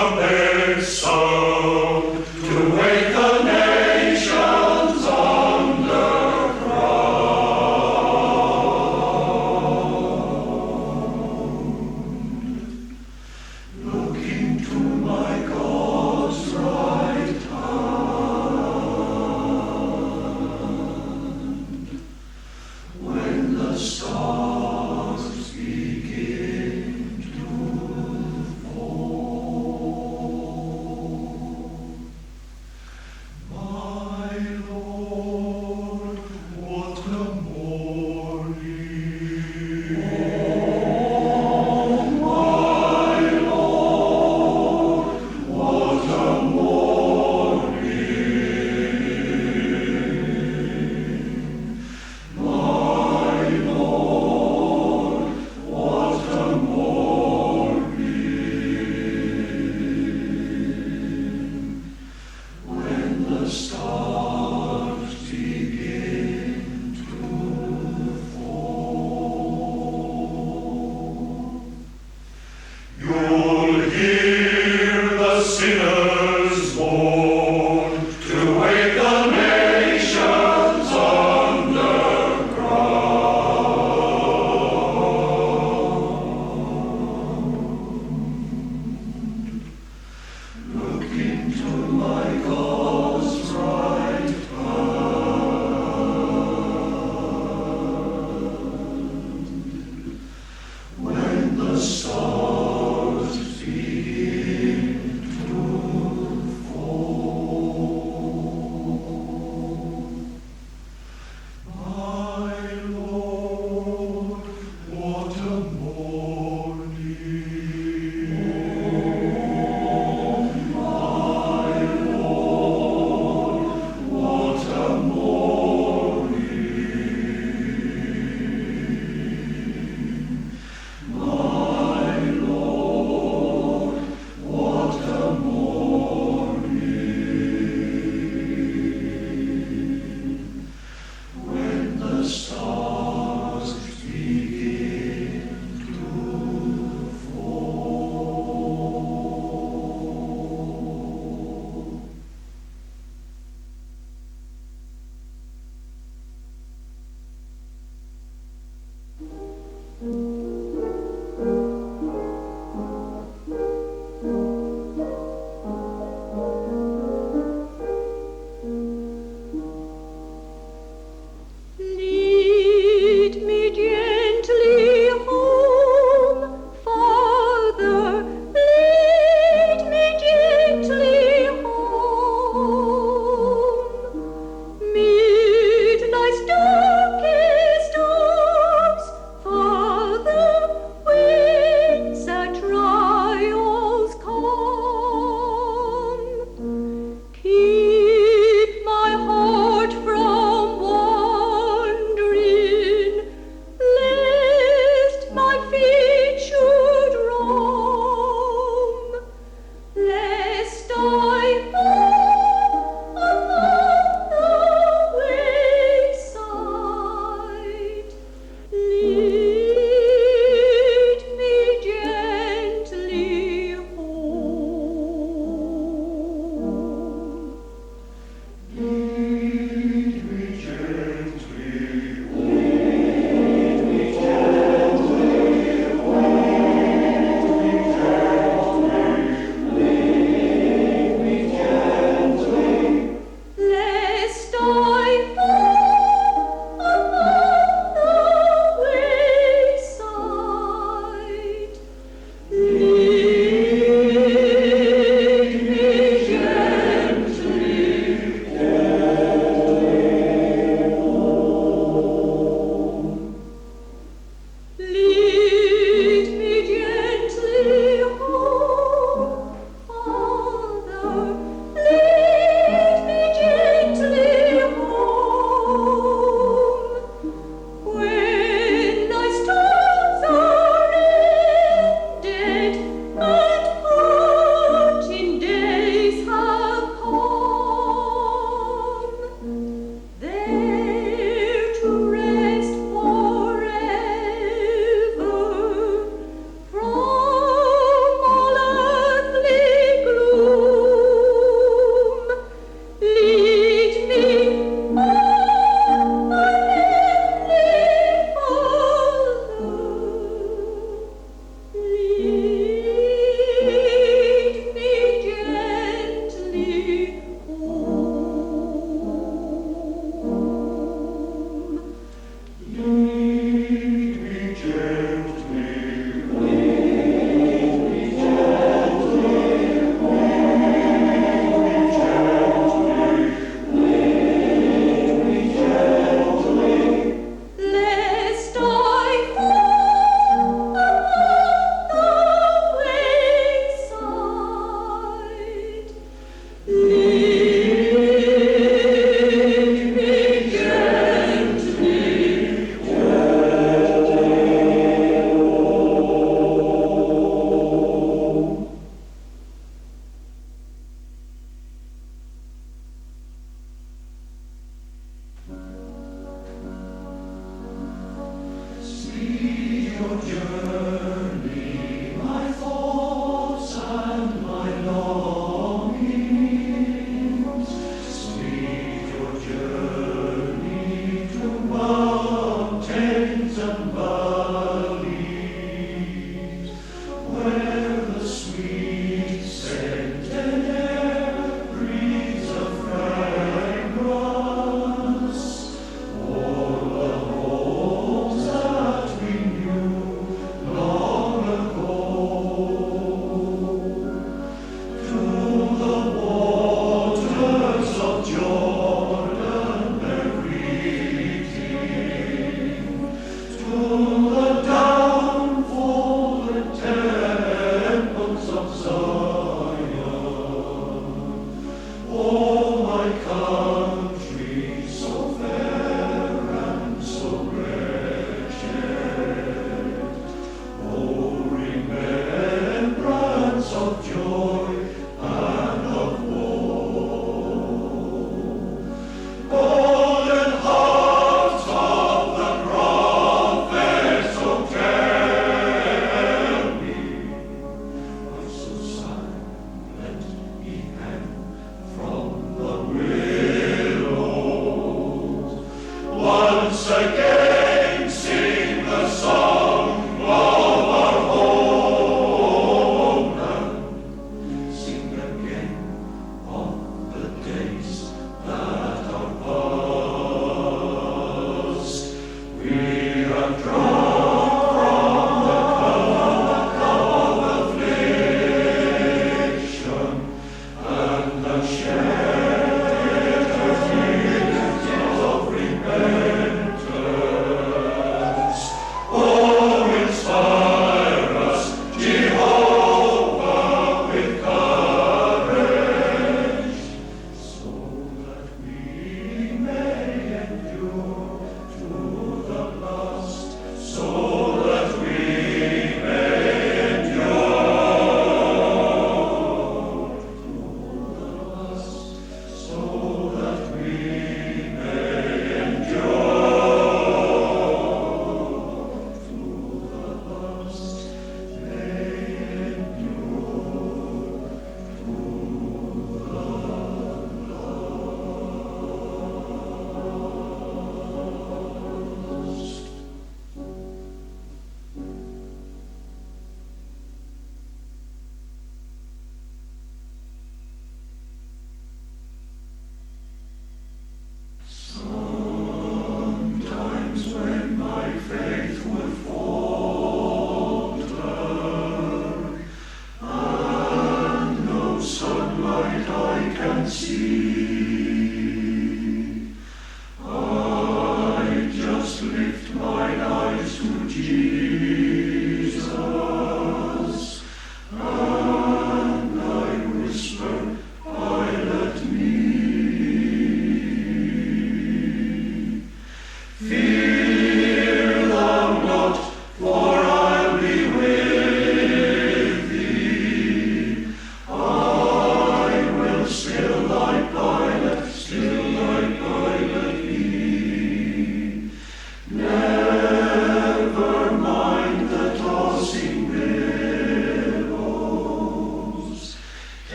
trumpet sound to wake the nations underground. Looking to my God's right hand, when the stars begin to fall.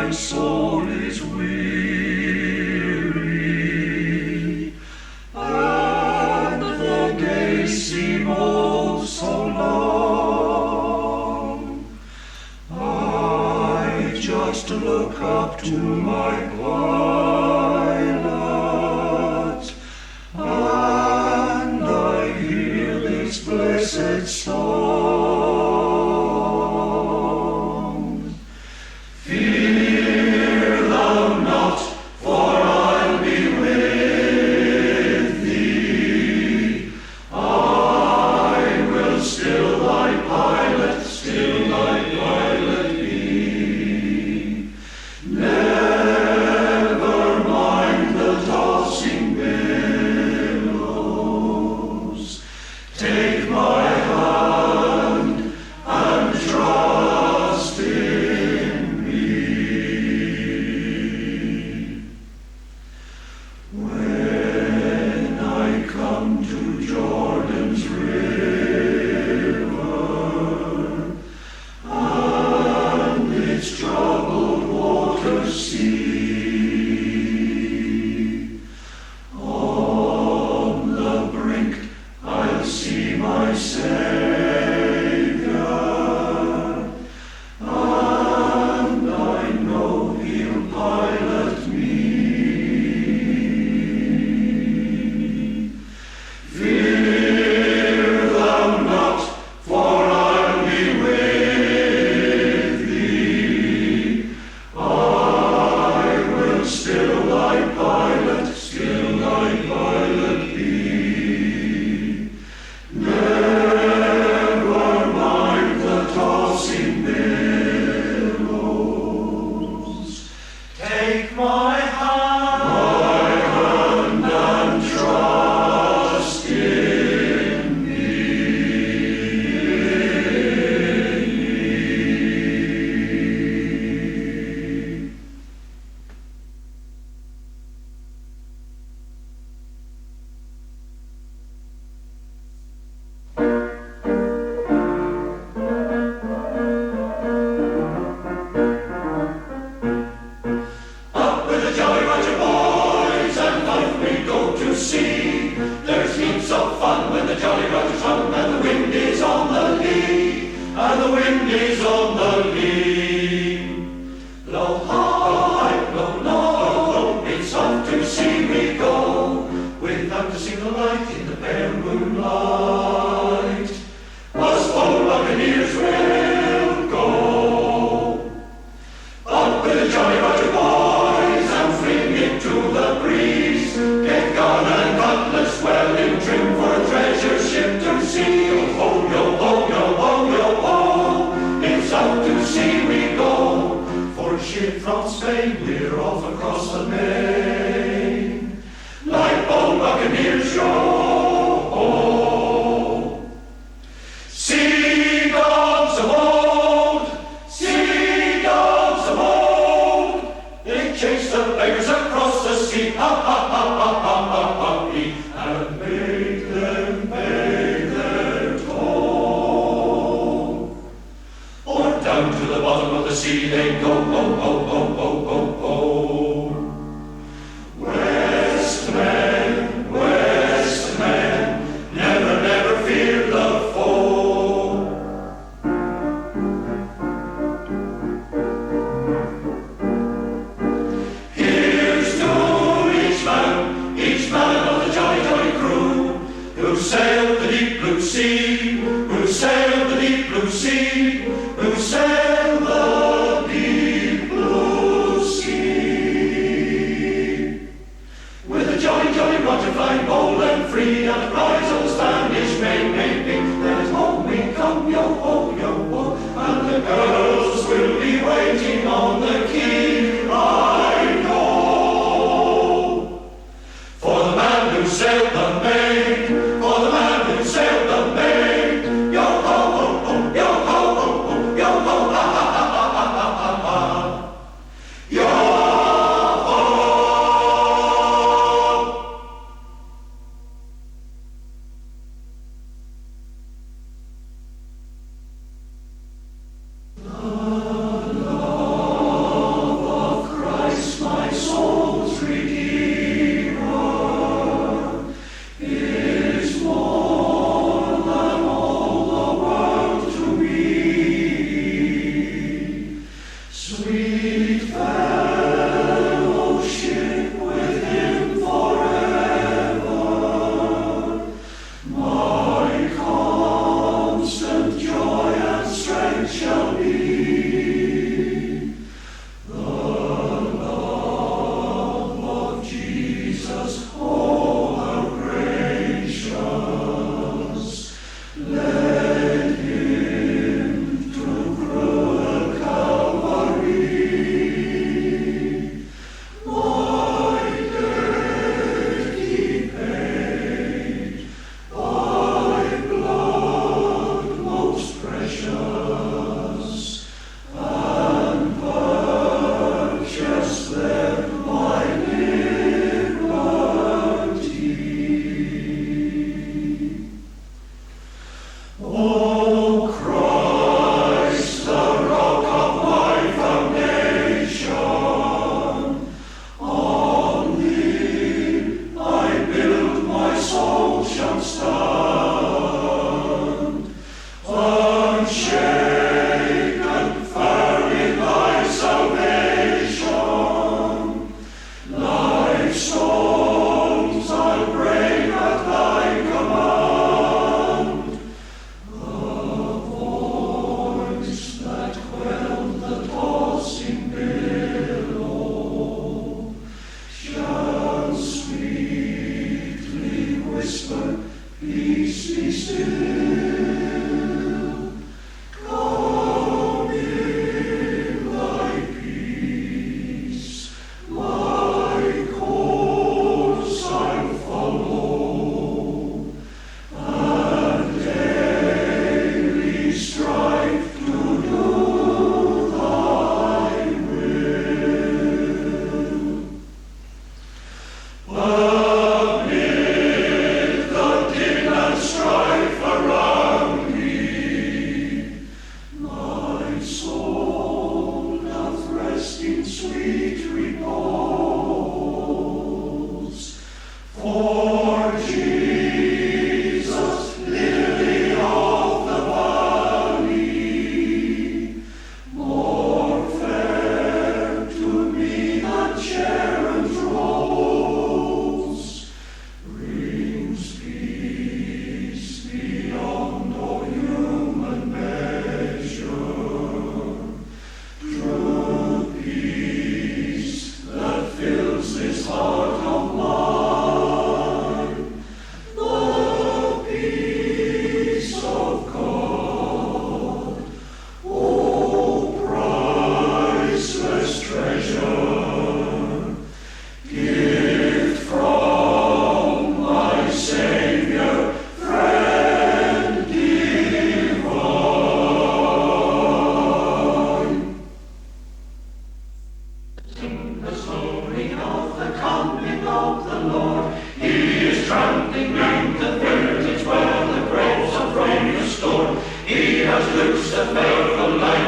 my soul is weary, and the days seem oh so long. I just look up to my pilot, and I hear this blessed song. Fear thou not, for I'll be with thee. I will still thy pilot, still thy pilot be. Never mind the tossing billows. Take my hand and trust in me. When I come to Jordan's river and its troubled waters see, on the brink I'll see my Savior, and I know He'll pilot me. Fear thou not, for I'll be with thee. I will still thy pilot, still thy pilot be. Never mind the tossing billows. Take my hand and trust in me. Up with the Jolly Roger boys, and off we go to sea. There's heaps of fun when the Jolly Roger's hung, and the wind is on the lee, and the wind is on the lee. Blow high, blow low, it's off to sea we go, without a single light in the bare moonlight. Us old buccaneers will go. Up with the Jolly Roger boys, and fling it to the breeze. Get gun and cutlass well in trim for a treasure ship to see. Yo ho, yo ho, yo ho, yo ho. It's out to sea we go. For a ship from Spain, we're off across the main. Like old buccaneers, yo ho. Sea dogs of old, sea dogs of old, they chase the beggars across the sea, ha ha ha ha ha ha ha, and make them pay their toll. Or down to the bottom of the sea they go, oh, oh, oh, oh, oh, oh. Westmen, never, never fear the foe. Here's to each man of the jolly, jolly crew, who sailed the deep blue sea, who sailed the deep blue sea, who sailed the deep blue sea. With a jolly, jolly Roger flying bold and free, and a prize of the Spanish main, then home we come, yo ho, yo ho, and the girls will be waiting on the quay, I know. For the man who sailed the main, for the man who sailed the main, yo ho, ho, ho, yo ho, ho, ho, yo ho, ha, ha, ha, ha, ha, ha, ha, yo ho.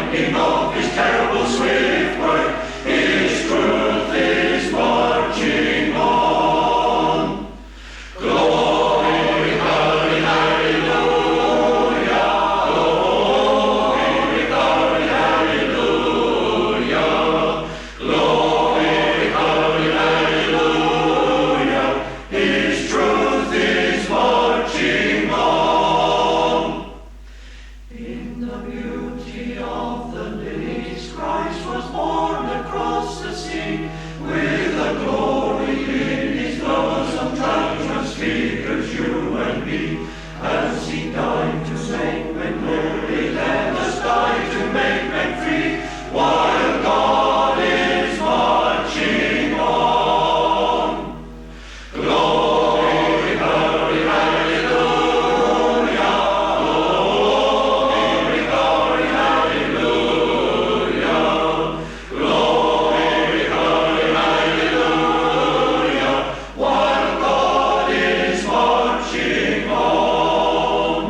lightning of his terrible swift work, his truth is marching on. Glory, glory, hallelujah. Glory, glory, hallelujah. Glory, glory, hallelujah. His truth is marching on. In the beauty of the lilies, Christ was born across the sea, with a glory in his bosom, transfigures you and me. As he died to make men holy, let us die to make men free, while God is marching on. Glory, glory, hallelujah. Glory, glory, hallelujah. Glory, glory, hallelujah. While God is marching on.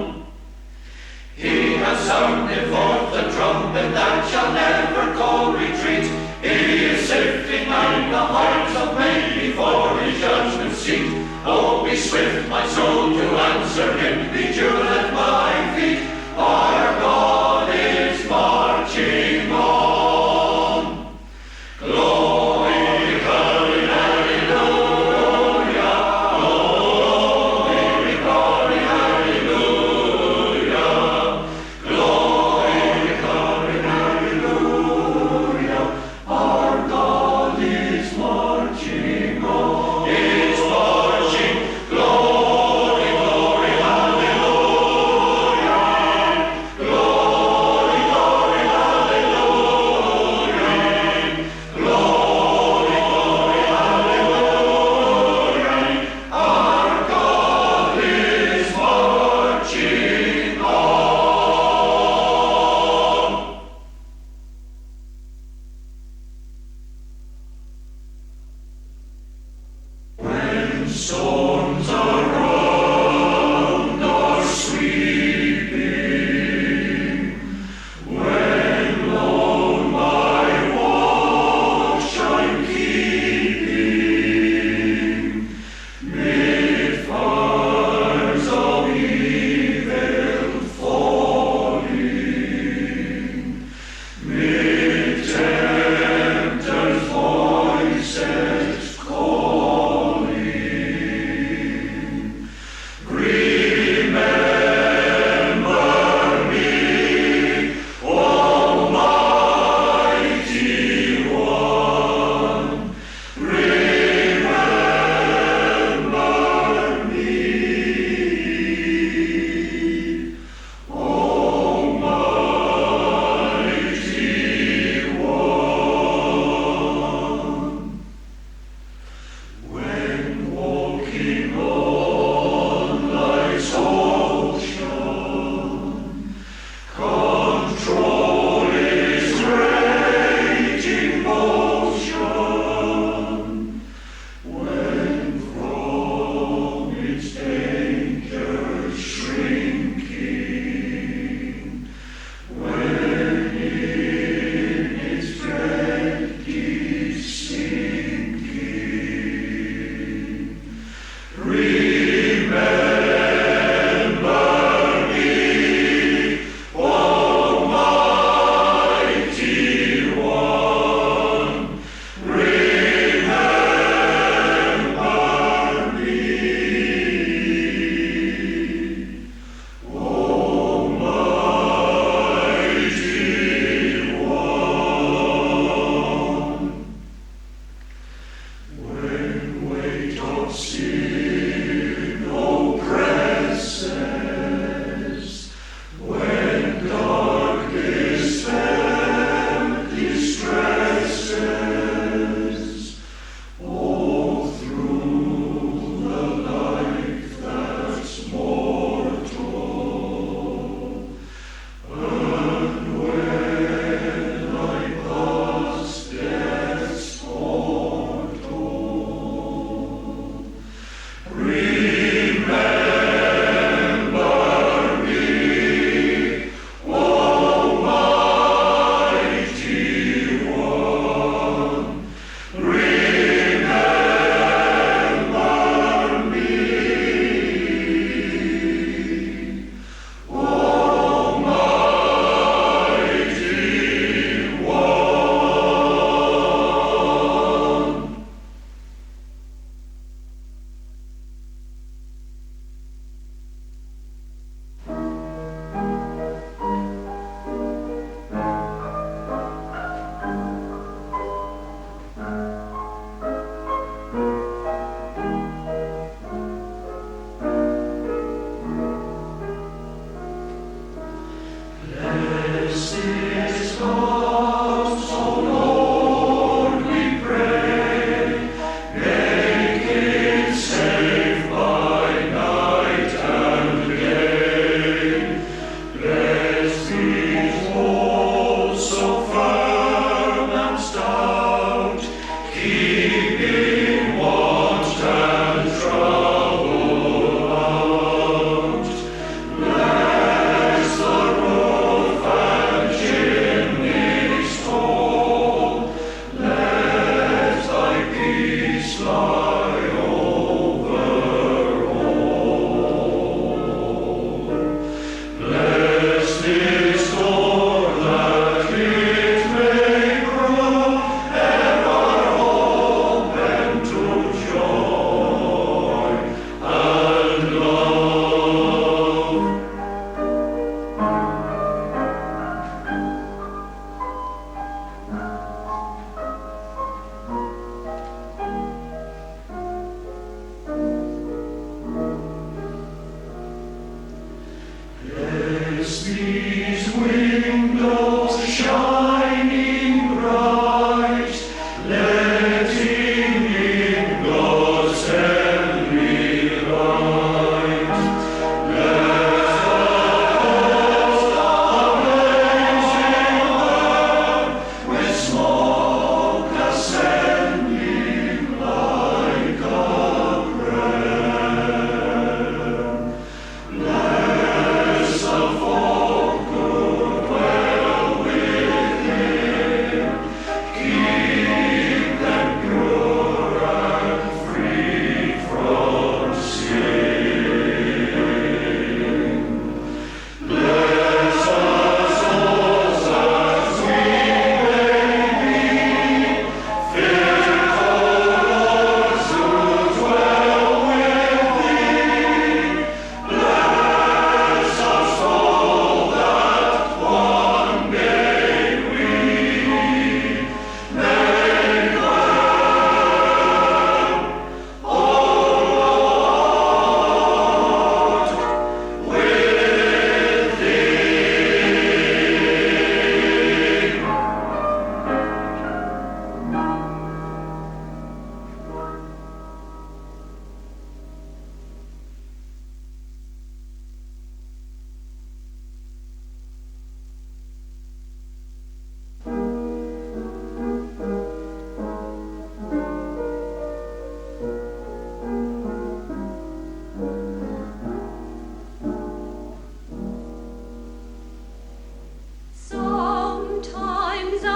He has sounded forth the trumpet that shall never call retreat. He is sifting out the hearts of men before his judgment seat. Oh, be swift, my soul, to answer him. Be jewel at my feet. Our God is marching on. Glory, glory, hallelujah. Glory, glory, hallelujah. Glory, glory, hallelujah.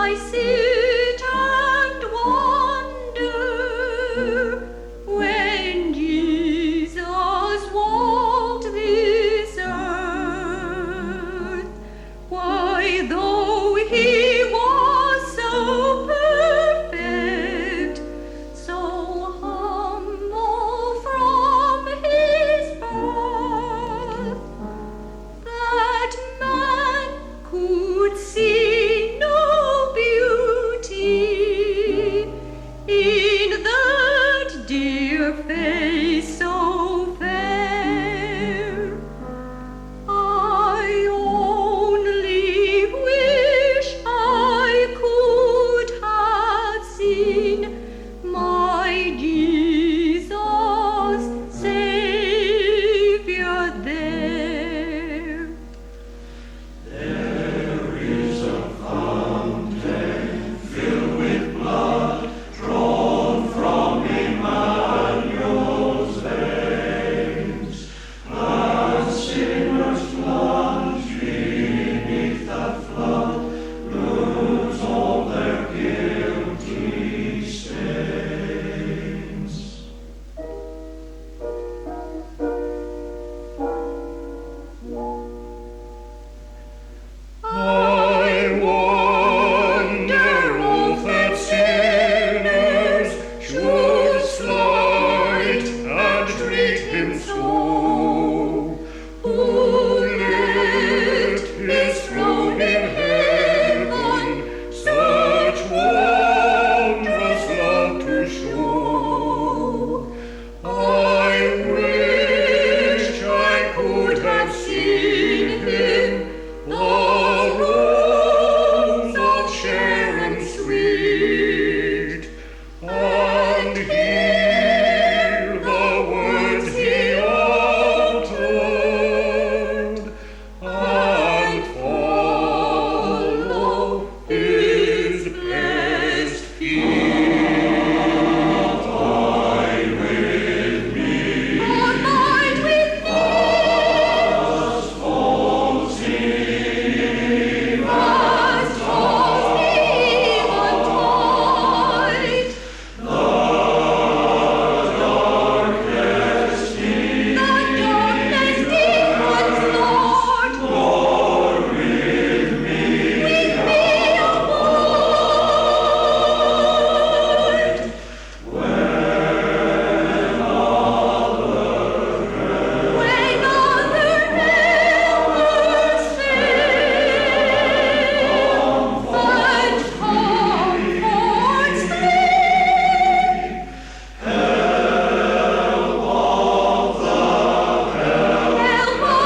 I sit and wonder when Jesus walked this earth, why, though he was so perfect, so humble from his birth, that man could see no beauty in that dear face so fair. I only wish I could have seen my Jesus Savior there. There is a fountain filled with blood drawn from Emmanuel's veins. And sinners plunge beneath that flood lose all their guilty stains. I wonder if that sinners should slight and treat him so, who left his throne in heaven such wondrous love to show. I wish I could have seen him, the rose of Sharon sweet, and hear the words he uttered, and follow his blessed feet. Abide with me, Abide with me, as falls eventide. as falls eventide. The darkness deepens, Lord. Lord, with me, abide. When other helpers fail, and comforts flee, help of the helpless,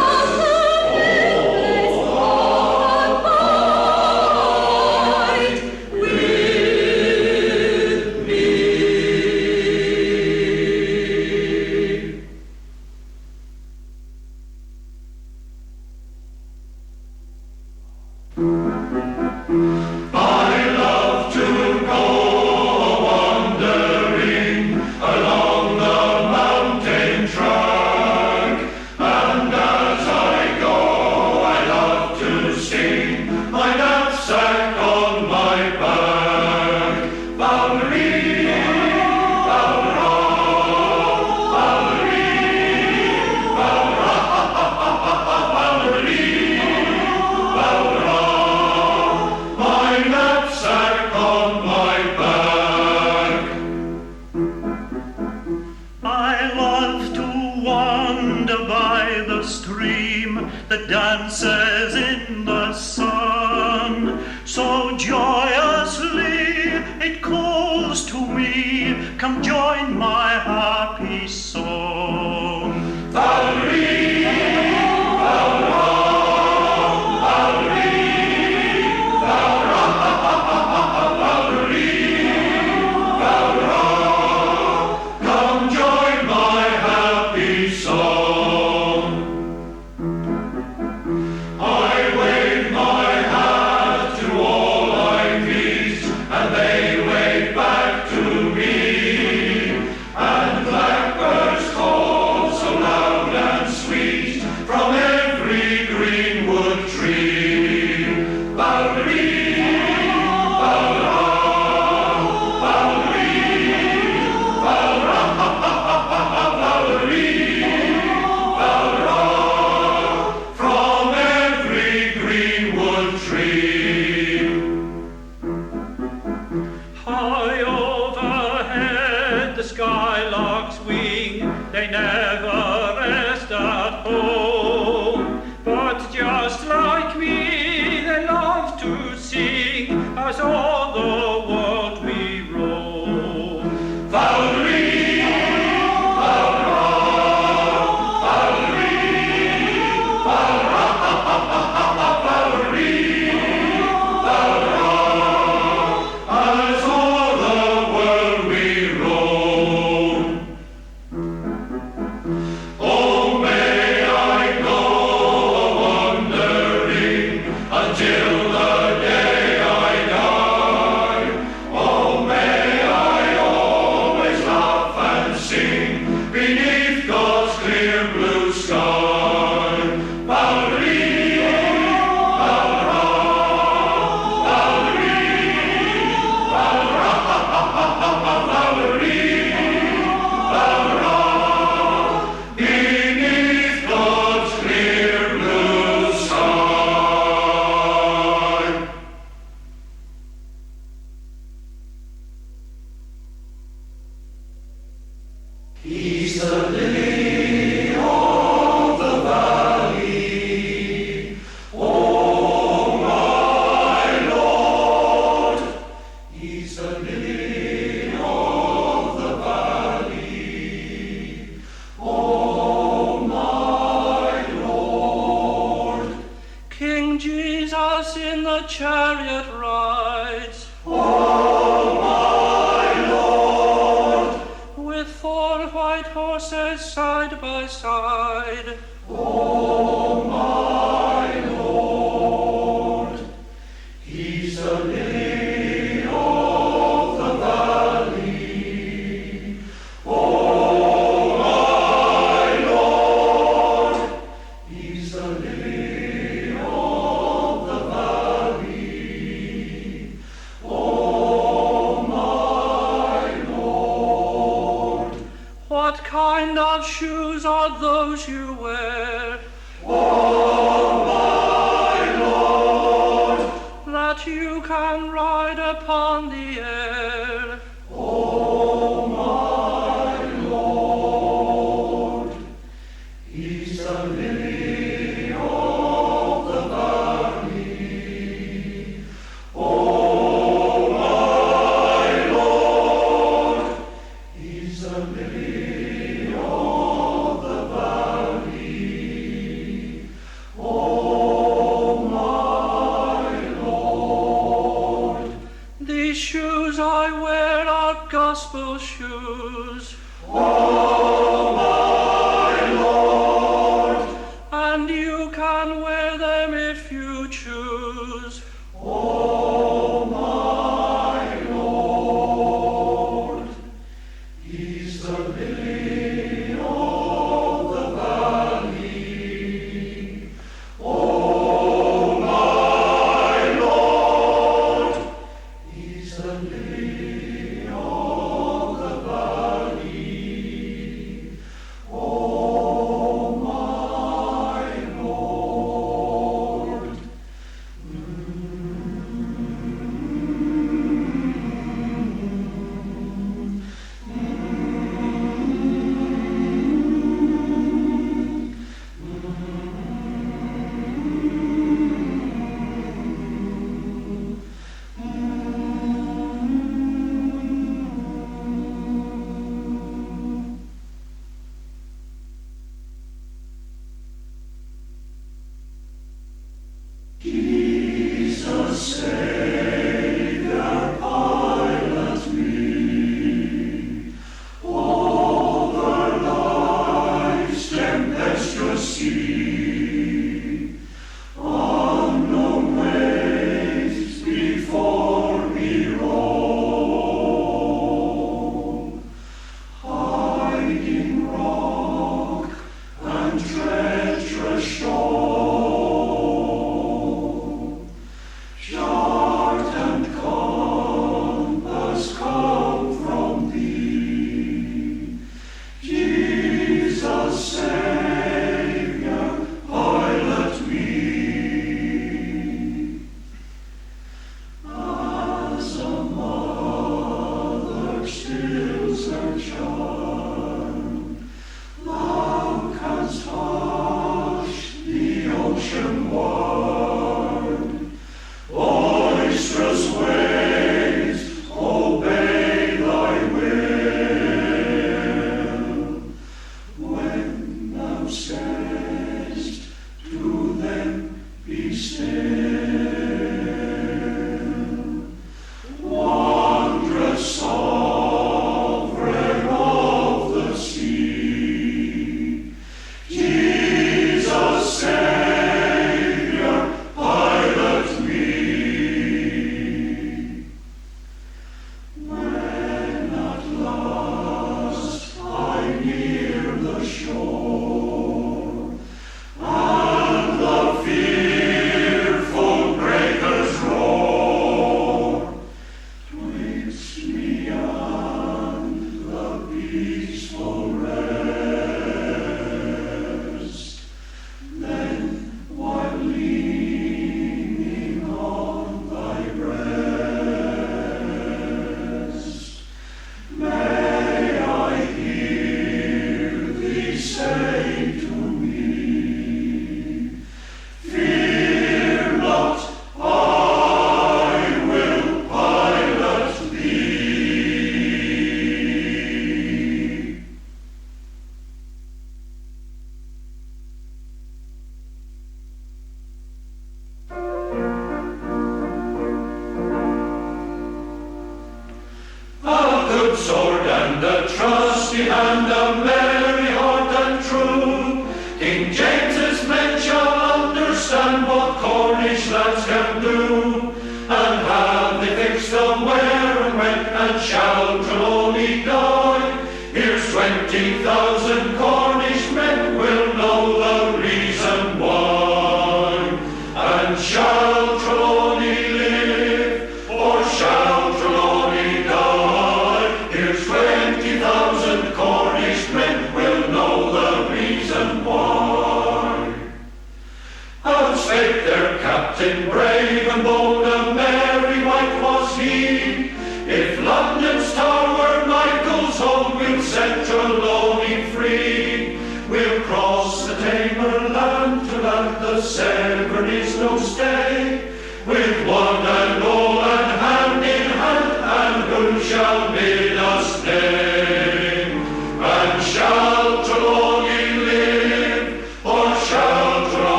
abide with me. I love to go wandering along the mountain track, and as I go, I love to sing my knapsack on my back. Bowery, Bowra, Bowery, Bowra, Bowery, Bowra. My knapsack on my back. I love to wander by the stream that dances in the sun, so joyously it calls to me, come join my happy song. Bowery, Bowra, Bowery, Bowra, Bowery, Bowra. Come join my happy song. I wave my hat to all I meet. as o'er the world we roam. Valerie, as o'er the world we roam. Oh, may I go wandering until the day I die. Oh, may I always laugh and sing beneath God's clear blue sky. Valerie, beneath God's clear blue sky. He's the lily of the valley, oh my Lord. He's the lily of the valley, oh my Lord. King Jesus in the chariot rides, Oh my Lord, with 4 white horses side by side. oh my Lord. He's the lily of the valley, oh my Lord. He's the lily of the valley, oh my Lord. What kind of shoes are those you wear, Oh my Lord, that you can ride upon the air? oh my Lord. He's the lily of the valley, oh my Lord. He's the lily of the valley, oh my Lord. These shoes I wear are gospel shoes, Oh